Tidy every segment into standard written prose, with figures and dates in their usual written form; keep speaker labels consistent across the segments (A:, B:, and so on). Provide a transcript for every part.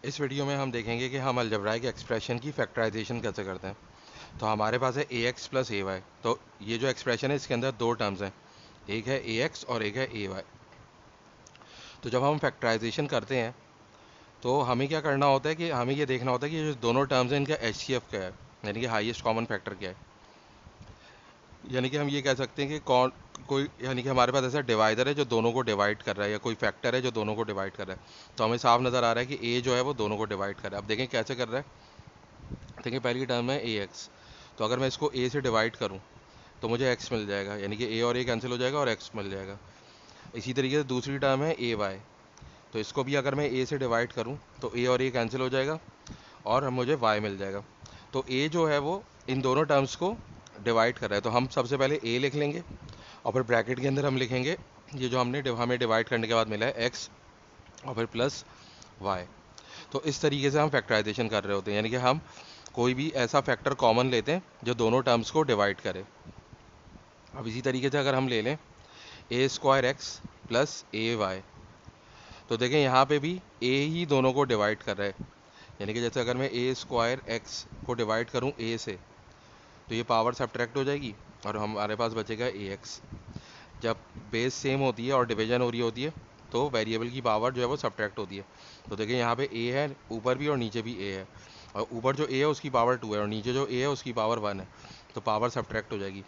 A: इस वीडियो में हम देखेंगे कि हम अलजेब्राइक एक्सप्रेशन की फैक्टराइजेशन कैसे करते हैं। तो हमारे पास है ए एक्स प्लस ए वाई। तो ये जो एक्सप्रेशन है इसके अंदर दो टर्म्स हैं, एक है ए एक्स और एक है ए वाई। तो जब हम फैक्टराइजेशन करते हैं तो हमें क्या करना होता है कि हमें ये देखना होता है कि ये जो दोनों टर्म्स हैं इनका एच सी एफ क्या है, यानी कि हाईएस्ट कॉमन फैक्टर क्या है। यानी कि हम ये कह सकते हैं कि कौन कोई, यानी कि हमारे पास ऐसा डिवाइडर है जो दोनों को डिवाइड कर रहा है, या कोई फैक्टर है जो दोनों को डिवाइड कर रहा है। तो हमें साफ नज़र आ रहा है कि ए जो है वो दोनों को डिवाइड कर रहा है। अब देखें कैसे कर रहा है। देखिए पहली टर्म है ए एक्स। तो अगर मैं इसको ए से डिवाइड करूं तो मुझे एक्स मिल जाएगा, यानी कि ए और ए कैंसिल हो जाएगा और एक्स मिल जाएगा। इसी तरीके से दूसरी टर्म है ए वाई। तो इसको भी अगर मैं ए से डिवाइड करूं तो ए और ए कैंसिल हो जाएगा और मुझे वाई मिल जाएगा। तो ए जो है वो इन दोनों टर्म्स को डिवाइड कर रहा है। तो हम सबसे पहले ए लिख लेंगे और फिर ब्रैकेट के अंदर हम लिखेंगे ये जो हमें डिवाइड करने के बाद मिला है एक्स, और फिर प्लस वाई। तो इस तरीके से हम फैक्टराइजेशन कर रहे होते हैं, यानी कि हम कोई भी ऐसा फैक्टर कॉमन लेते हैं जो दोनों टर्म्स को डिवाइड करे। अब इसी तरीके से अगर हम ले लें ए स्क्वायर एक्स प्लस ए वाई, तो देखें यहाँ पे भी ए ही दोनों को डिवाइड कर रहा है। यानी कि जैसे अगर मैं ए स्क्वायर एक्स को डिवाइड करूँ ए से, तो ये पावर सब्ट्रैक्ट हो जाएगी और हमारे पास बचेगा ए एक्स। जब बेस सेम होती है और डिवीजन हो रही होती है तो वेरिएबल की पावर जो है वो सब्ट्रैक्ट होती है। तो देखिए यहाँ पे ए है ऊपर भी और नीचे भी ए है, और ऊपर जो ए है उसकी पावर 2 है और नीचे जो ए है उसकी पावर 1 है। तो पावर सब्ट्रैक्ट हो जाएगी।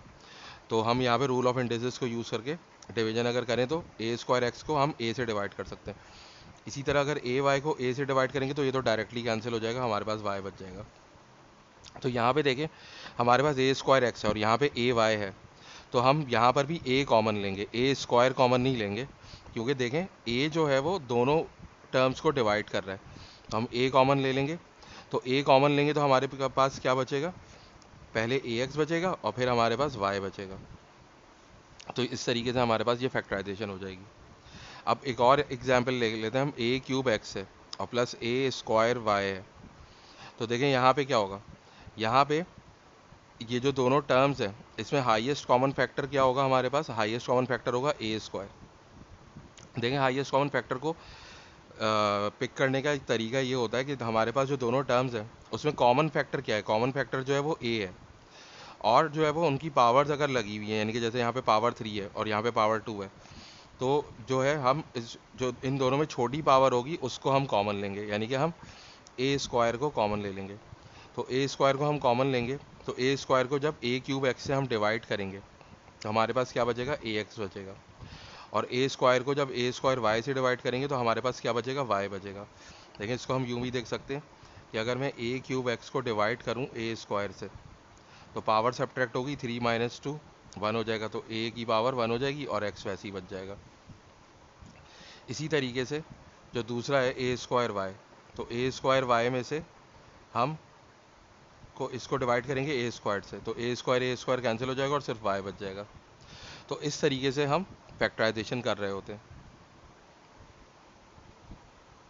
A: तो हम यहाँ पे रूल ऑफ इंडिसेस को यूज़ करके डिवीजन अगर करें तो ए स्क्वायर एक्स को हम ए से डिवाइड कर सकते हैं। इसी तरह अगर ए वाई को ए से डिवाइड करेंगे तो ये तो डायरेक्टली कैंसिल हो जाएगा, हमारे पास वाई बच जाएगा। तो यहाँ पे देखें हमारे पास ए स्क्वायर एक्स है और यहाँ पे ए वाई है। तो हम यहाँ पर भी ए कॉमन लेंगे, ए स्क्वायर कॉमन नहीं लेंगे, क्योंकि देखें ए जो है वो दोनों टर्म्स को डिवाइड कर रहा है। तो हम ए कॉमन ले लेंगे। तो ए कॉमन लेंगे तो हमारे पास क्या बचेगा, पहले ए एक्स बचेगा और फिर हमारे पास वाई बचेगा। तो इस तरीके से हमारे पास ये फैक्टराइजेशन हो जाएगी। अब एक और एग्जाम्पल ले लेते हैं हम, ए क्यूब एक्स है और प्लस ए स्क्वायर वाई है। तो देखें यहाँ पे क्या होगा, यहाँ पे ये जो दोनों टर्म्स हैं इसमें हाईएस्ट कॉमन फैक्टर क्या होगा, हमारे पास हाईएस्ट कॉमन फैक्टर होगा ए स्क्वायर। देखें हाईएस्ट कॉमन फैक्टर को पिक करने का एक तरीका ये होता है कि हमारे पास जो दोनों टर्म्स हैं उसमें कॉमन फैक्टर क्या है, कॉमन फैक्टर जो है वो ए है। और जो है वो उनकी पावर्स अगर लगी हुई हैं, यानी कि जैसे यहाँ पे पावर 3 है और यहाँ पे पावर 2 है, तो जो है हम इस जो इन दोनों में छोटी पावर होगी उसको हम कॉमन लेंगे, यानी कि हम ए स्क्वायर को कॉमन ले लेंगे। तो ए स्क्वायर को हम कॉमन लेंगे तो ए स्क्वायर को जब ए क्यूब एक्स से हम डिवाइड करेंगे तो हमारे पास क्या बचेगा, ए एक्स बचेगा। और ए स्क्वायर को जब ए स्क्वायर वाई से डिवाइड करेंगे तो हमारे पास क्या बचेगा, वाई बचेगा। लेकिन इसको हम यूँ भी देख सकते हैं कि अगर मैं ए क्यूब एक्स को डिवाइड करूँ ए स्क्वायर से तो पावर सब्ट्रैक्ट होगी, 3 माइनस 2 1 हो जाएगा। तो ए की पावर 1 हो जाएगी और एक्स वैसे ही बच जाएगा। इसी तरीके से जो दूसरा है ए स्क्वायर वाई, तो ए स्क्वायर वाई में से हम को इसको डिवाइड करेंगे ए स्क्वायर से, तो ए स्क्वायर कैंसिल हो जाएगा और सिर्फ वाई बच जाएगा। तो इस तरीके से हम फैक्टराइजेशन कर रहे होते हैं।